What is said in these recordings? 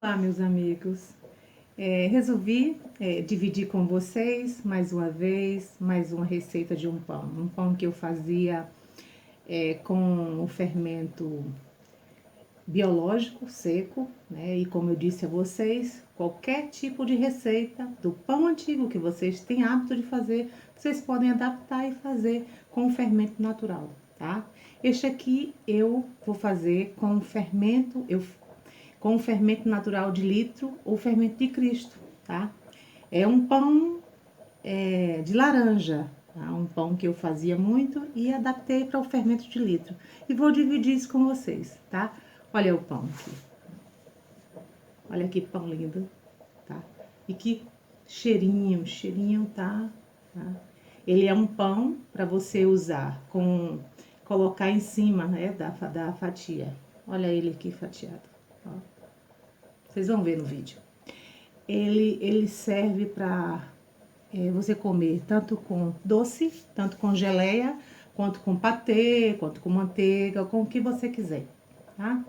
Olá, meus amigos. Resolvi dividir com vocês mais uma vez, mais uma receita de um pão. Um pão que eu fazia com o fermento biológico seco, né? E como eu disse a vocês, qualquer tipo de receita do pão antigo que vocês têm hábito de fazer, vocês podem adaptar e fazer com o fermento natural, tá? Este aqui eu vou fazer com com o fermento natural de litro ou fermento de Cristo, tá? É um pão de laranja, tá? Um pão que eu fazia muito e adaptei para o fermento de litro. E vou dividir isso com vocês, tá? Olha o pão aqui. Olha que pão lindo, tá? E que cheirinho, tá? Ele é um pão para você usar colocar em cima, né, da fatia. Olha ele aqui fatiado, ó. Vocês vão ver no vídeo. Ele serve para você comer tanto com doce, tanto com geleia, quanto com patê, quanto com manteiga, com o que você quiser, tá?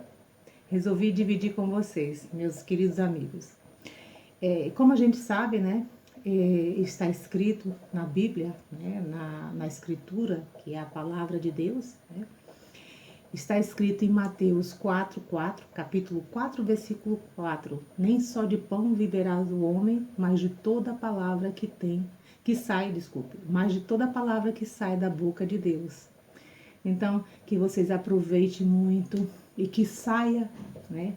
Resolvi dividir com vocês, meus queridos amigos. Como a gente sabe, né, está escrito na Bíblia, né, na Escritura, que é a palavra de Deus, né? Está escrito em Mateus 4:4, capítulo 4, versículo 4. Nem só de pão viverá o homem, mas de toda palavra mas de toda palavra que sai da boca de Deus. Então, que vocês aproveitem muito e que saia, né,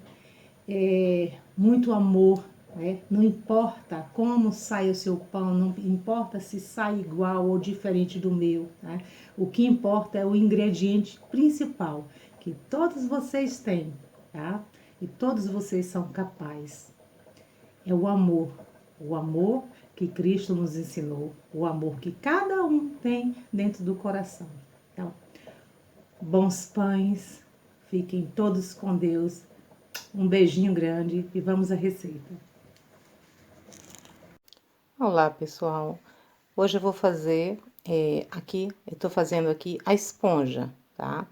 muito amor, né? Não importa como sai o seu pão, não importa se sai igual ou diferente do meu, né? O que importa é o ingrediente principal que todos vocês têm, tá? E todos vocês são capazes. É o amor que Cristo nos ensinou, o amor que cada um tem dentro do coração. Então, bons pães, fiquem todos com Deus. Um beijinho grande e vamos à receita. Olá, pessoal. Hoje eu vou fazer eu tô fazendo aqui a esponja, tá?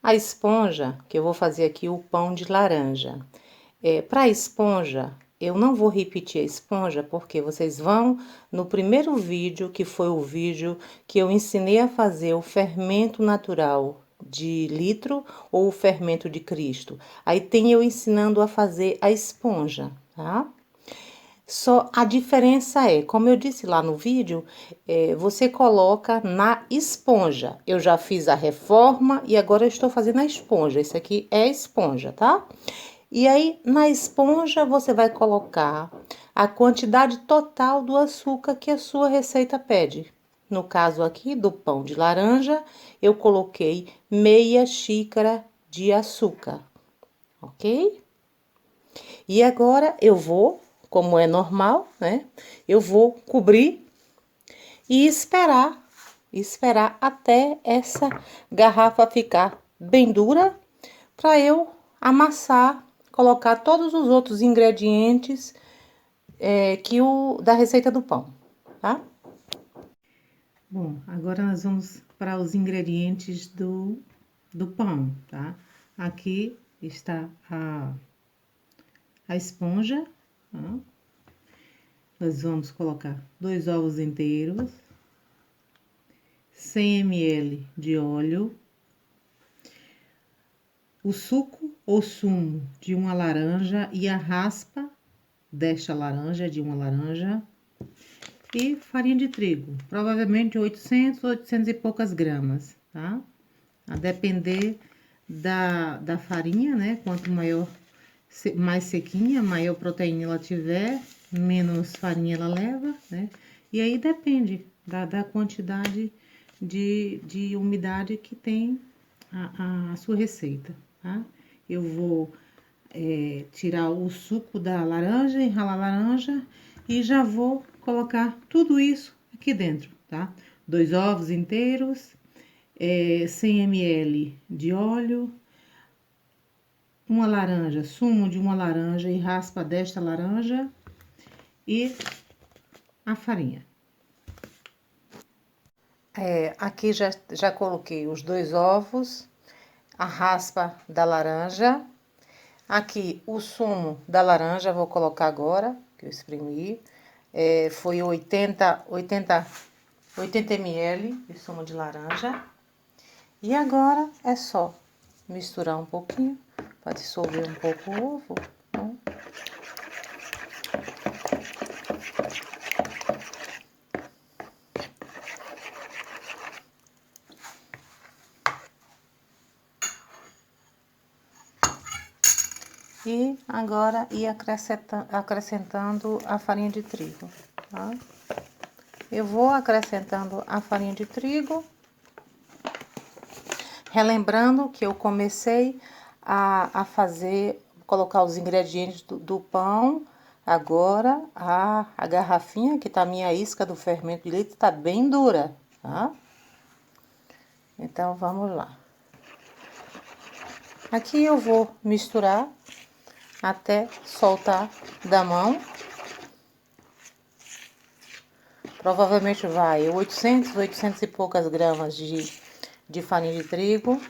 A esponja que eu vou fazer aqui o pão de laranja. Para a esponja, eu não vou repetir a esponja porque vocês vão no primeiro vídeo, que foi o vídeo que eu ensinei a fazer o fermento natural de litro ou o fermento de Cristo. Aí tem eu ensinando a fazer a esponja, tá? Só a diferença é, como eu disse lá no vídeo, você coloca na esponja. Eu já fiz a reforma e agora eu estou fazendo a esponja. Esse aqui é a esponja, tá? E aí, na esponja, você vai colocar a quantidade total do açúcar que a sua receita pede. No caso aqui do pão de laranja, eu coloquei meia xícara de açúcar, ok? E agora eu vou, como é normal, né? Eu vou cobrir e esperar até essa garrafa ficar bem dura para eu amassar, colocar todos os outros ingredientes da receita do pão, tá? Bom, agora nós vamos para os ingredientes do pão, tá? Aqui está a esponja, tá? Nós vamos colocar 2 ovos inteiros, 100 ml de óleo, o suco ou sumo de uma laranja e a raspa desta laranja, de uma laranja, e farinha de trigo, provavelmente 800 e poucas gramas, tá? A depender da farinha, né? Quanto mais sequinha, maior proteína ela tiver, menos farinha ela leva, né? E aí depende da quantidade de umidade que tem a sua receita, tá? Eu vou tirar o suco da laranja, enralar a laranja e já vou colocar tudo isso aqui dentro, tá? 2 ovos inteiros, 100 ml de óleo, uma laranja, sumo de uma laranja e raspa desta laranja e a farinha. Aqui já coloquei os 2 ovos, a raspa da laranja, Aqui o sumo da laranja, vou colocar agora, que eu exprimi. Foi 80 ml de sumo de laranja. E agora é só misturar um pouquinho, para dissolver um pouco o ovo. Né? E agora ir acrescentando a farinha de trigo, tá? Eu vou acrescentando a farinha de trigo, relembrando que eu comecei a colocar os ingredientes do pão. Agora a garrafinha, que tá a minha isca do fermento de leite, tá bem dura, tá? Então vamos lá. Aqui eu vou misturar até soltar da mão. Provavelmente vai 800 e poucas gramas de farinha de trigo.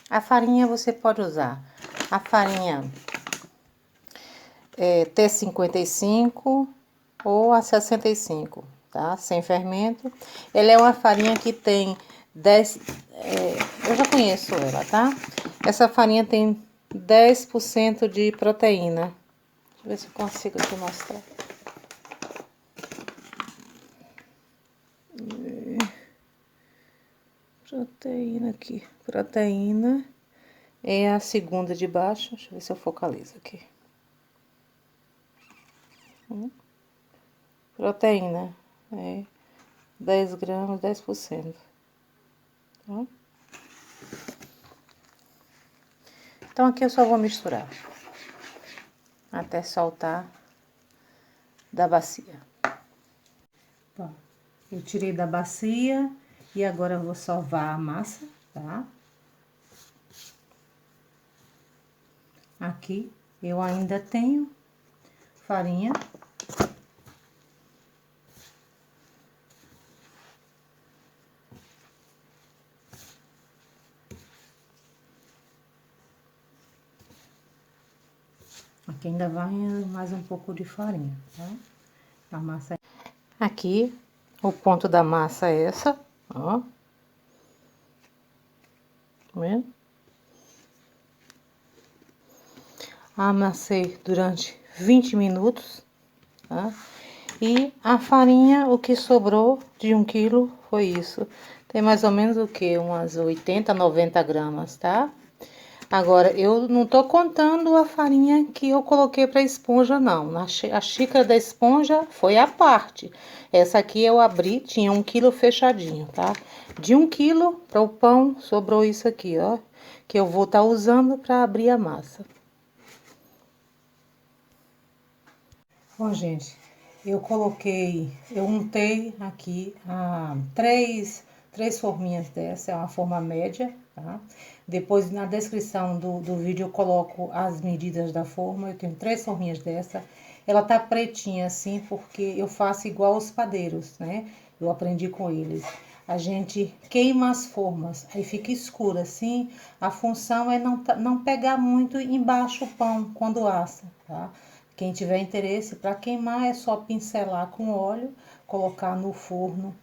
A farinha você pode usar a farinha T55 ou a 65, tá? Sem fermento. Ela é uma farinha que tem 10... eu já conheço ela, tá? Essa farinha tem 10% de proteína. Deixa eu ver se eu consigo te mostrar. Proteína aqui. Proteína é a segunda de baixo. Deixa eu ver se eu focalizo aqui. Proteína é 10 gramas, 10%. Tá? Então aqui eu só vou misturar até soltar da bacia. Bom, eu tirei da bacia e agora eu vou sovar a massa, tá? Aqui eu ainda tenho farinha. Aqui ainda vai mais um pouco de farinha, tá? A massa. Aqui, o ponto da massa é essa, ó. Tá vendo? Amassei durante 20 minutos, tá? E a farinha, o que sobrou de 1 quilo foi isso. Tem mais ou menos o que? Umas 80, 90 gramas, tá? Agora, eu não tô contando a farinha que eu coloquei pra esponja, não. A xícara da esponja foi a parte. Essa aqui eu abri, tinha 1 quilo fechadinho, tá? De 1 quilo para o pão, sobrou isso aqui, ó. Que eu vou estar usando pra abrir a massa. Bom, gente, eu untei aqui três forminhas dessa, é uma forma média, tá? Depois, na descrição do vídeo, eu coloco as medidas da forma. Eu tenho 3 forminhas dessa. Ela tá pretinha assim, porque eu faço igual os padeiros, né? Eu aprendi com eles. A gente queima as formas, aí fica escuro assim. A função é não pegar muito embaixo o pão quando assa, tá? Quem tiver interesse para queimar é só pincelar com óleo, colocar no forno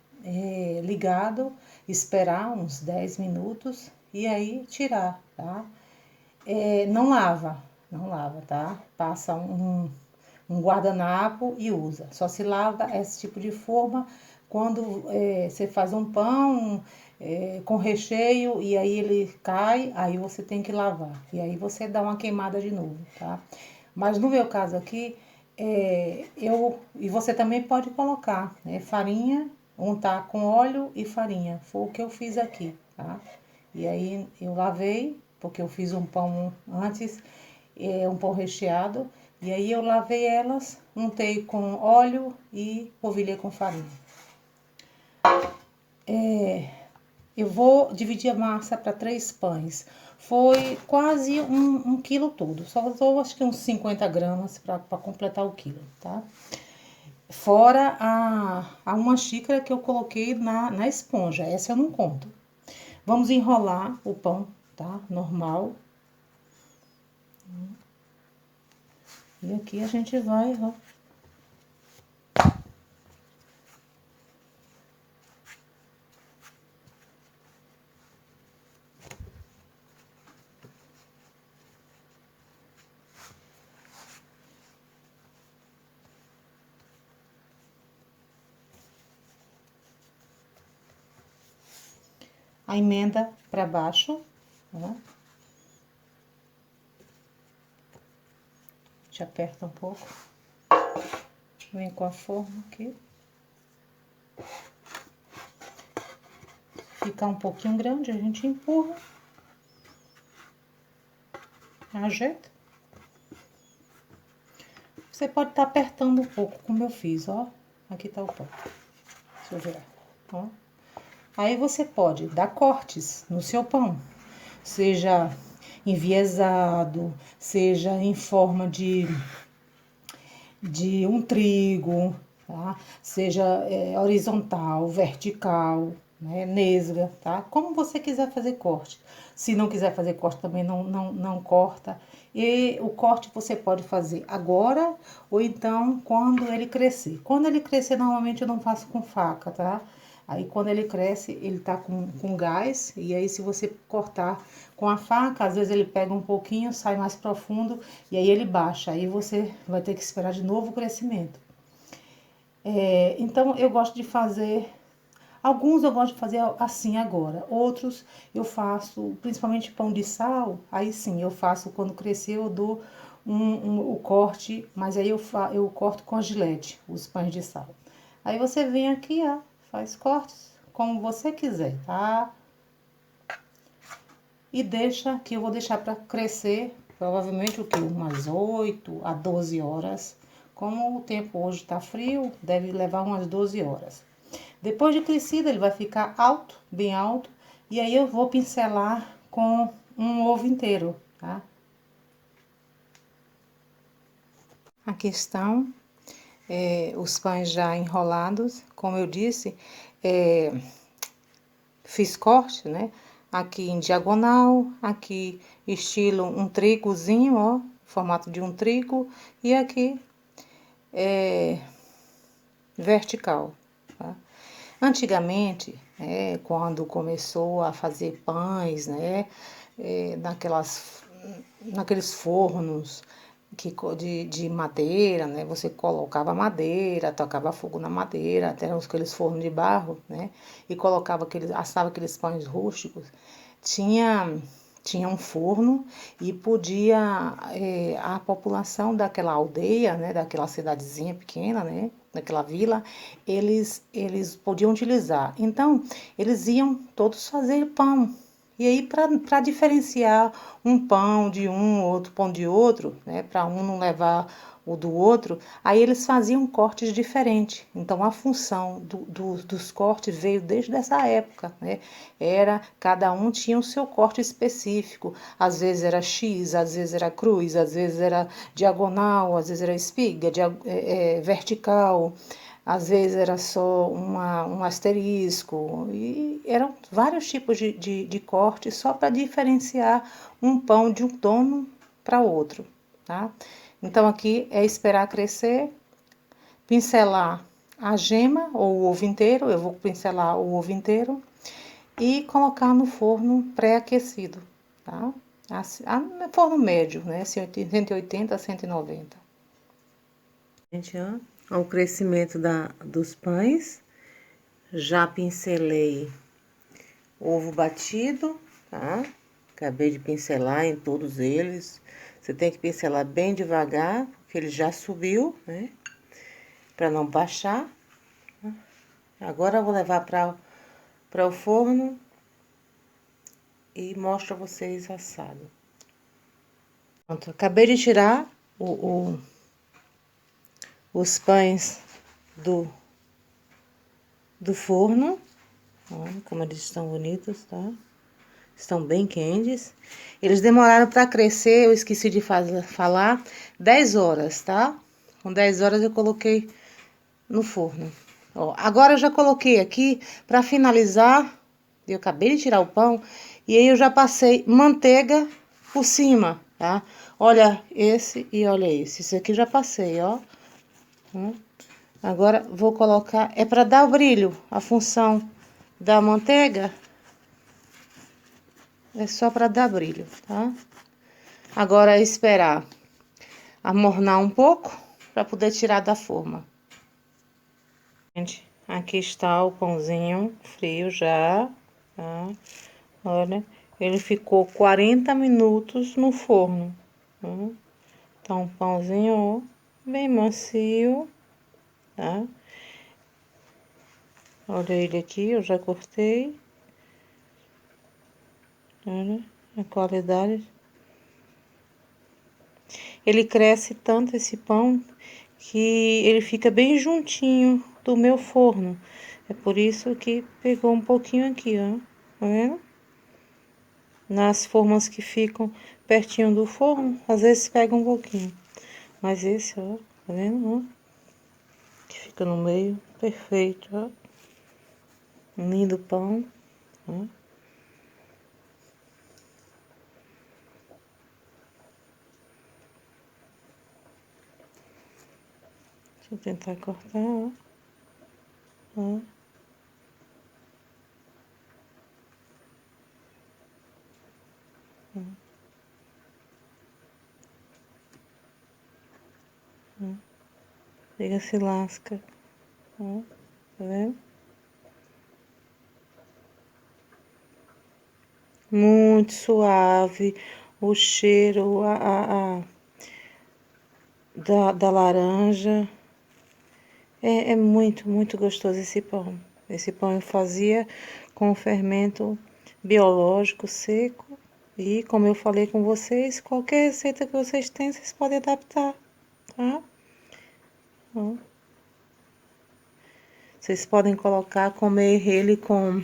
ligado, esperar uns 10 minutos e aí tirar, tá? Não lava, tá? Passa um guardanapo e usa. Só se lava esse tipo de forma quando você faz um pão com recheio e aí ele cai, aí você tem que lavar. E aí você dá uma queimada de novo, tá? Mas no meu caso aqui, e você também pode colocar farinha, untar com óleo e farinha. Foi o que eu fiz aqui, tá? E aí eu lavei, porque eu fiz um pão antes, um pão recheado. E aí eu lavei elas, untei com óleo e polvilhei com farinha. eu vou dividir a massa para 3 pães. Foi quase um quilo todo. Só usou acho que uns 50 gramas para completar o quilo, tá? Fora a uma xícara que eu coloquei na esponja. Essa eu não conto. Vamos enrolar o pão, tá? Normal. E aqui a gente vai, ó. A emenda para baixo, ó. Te aperta um pouco. Vem com a forma aqui. Fica um pouquinho grande, a gente empurra. Ajeita. Você pode estar apertando um pouco, como eu fiz, ó. Aqui tá o pão. Deixa eu virar, ó. Aí você pode dar cortes no seu pão, seja enviesado, seja em forma de um trigo, tá? Seja horizontal, vertical, né? Nesga, tá? Como você quiser fazer corte. Se não quiser fazer corte, também não corta. E o corte você pode fazer agora ou então quando ele crescer. Quando ele crescer, normalmente eu não faço com faca, tá? Aí, quando ele cresce, ele tá com gás, e aí se você cortar com a faca, às vezes ele pega um pouquinho, sai mais profundo, e aí ele baixa. Aí você vai ter que esperar de novo o crescimento. Então, eu gosto de fazer... Alguns eu gosto de fazer assim agora, outros eu faço, principalmente pão de sal, aí sim, eu faço quando crescer, eu dou o corte, mas aí eu corto com a gilete, os pães de sal. Aí você vem aqui, ó, faz cortes como você quiser, tá? E deixa, que eu vou deixar para crescer, provavelmente o que? Umas 8 a 12 horas. Como o tempo hoje tá frio, deve levar umas 12 horas. Depois de crescido, ele vai ficar alto, bem alto. E aí eu vou pincelar com um ovo inteiro, tá? Aqui estão os pães já enrolados. Como eu disse, fiz corte, né? Aqui em diagonal, aqui estilo um trigozinho, ó. Formato de um trigo. E aqui vertical, tá? Antigamente, quando começou a fazer pães, né, naqueles fornos de madeira, né, você colocava madeira, tocava fogo na madeira, até aqueles fornos de barro, né, e assava aqueles pães rústicos, tinha um forno e podia, a população daquela aldeia, né, daquela cidadezinha pequena, né, daquela vila, eles podiam utilizar. Então, eles iam todos fazer pão. E aí, para diferenciar um pão de um, outro pão de outro, né, para um não levar o do outro, aí eles faziam cortes diferentes. Então, a função dos cortes veio desde essa época, né? Cada um tinha o seu corte específico. Às vezes era X, às vezes era cruz, às vezes era diagonal, às vezes era espiga, vertical. Às vezes era só um asterisco, e eram vários tipos de corte só para diferenciar um pão de um dono para outro, tá? Então, aqui é esperar crescer, pincelar a gema ou o ovo inteiro, eu vou pincelar o ovo inteiro e colocar no forno pré-aquecido, tá? Forno médio, né? 180 a 190. Gente, ó, o crescimento dos pães. Já pincelei ovo batido, tá? Acabei de pincelar em todos eles. Você tem que pincelar bem devagar, porque ele já subiu, né? Para não baixar. Agora eu vou levar para o forno e mostro a vocês assado. Pronto, acabei de tirar os pães do forno. Ó, como eles estão bonitos, tá? Estão bem quentes. Eles demoraram para crescer, eu esqueci de falar, 10 horas, tá? Com 10 horas eu coloquei no forno. Ó, agora eu já coloquei aqui para finalizar. Eu acabei de tirar o pão e aí eu já passei manteiga por cima, tá? Olha esse e olha esse. Esse aqui já passei, ó. Agora vou colocar, é para dar o brilho, a função da manteiga é só para dar brilho, tá? Agora é esperar amornar um pouco para poder tirar da forma. Gente, aqui está o pãozinho frio já, tá? Olha, ele ficou 40 minutos no forno. Tá? Então, um pãozinho ó, bem macio, tá? Olha ele aqui, eu já cortei. Olha a qualidade. Ele cresce tanto esse pão que ele fica bem juntinho do meu forno. É por isso que pegou um pouquinho aqui, ó. Tá vendo? Nas formas que ficam pertinho do forno, às vezes pega um pouquinho. Mas esse, ó, tá vendo, ó? Que fica no meio, perfeito, ó. Um lindo pão, ó. Deixa eu tentar cortar, ó. Ó. Pega, se lasca, ó. Tá vendo? Muito suave, o cheiro da laranja. É muito, muito gostoso esse pão. Esse pão eu fazia com fermento biológico seco. E como eu falei com vocês, qualquer receita que vocês têm, vocês podem adaptar, tá? Ó. Vocês podem colocar, comer ele com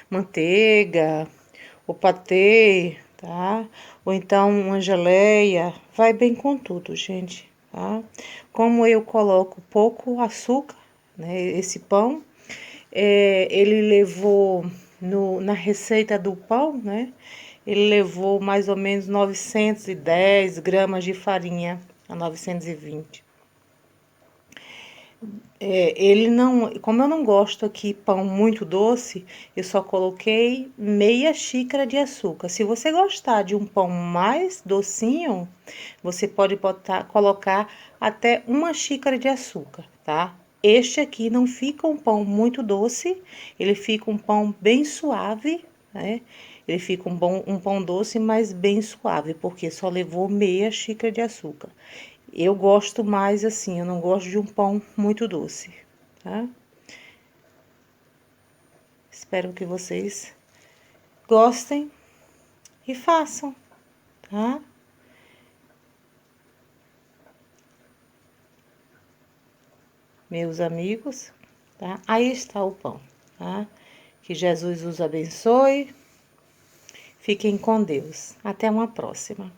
manteiga, o patê, tá? Ou então uma geleia, vai bem com tudo, gente, tá? Como eu coloco pouco açúcar, né, esse pão, ele levou, na receita do pão, né, ele levou mais ou menos 910 gramas de farinha a 920. Ele não, como eu não gosto aqui pão muito doce, eu só coloquei meia xícara de açúcar. Se você gostar de um pão mais docinho, você pode colocar até uma xícara de açúcar, tá? Este aqui não fica um pão muito doce, ele fica um pão bem suave, né? Ele fica um pão doce, mas bem suave, porque só levou meia xícara de açúcar. Eu gosto mais assim, eu não gosto de um pão muito doce, tá? Espero que vocês gostem e façam, tá? Meus amigos, tá? Aí está o pão, tá? Que Jesus os abençoe. Fiquem com Deus. Até uma próxima.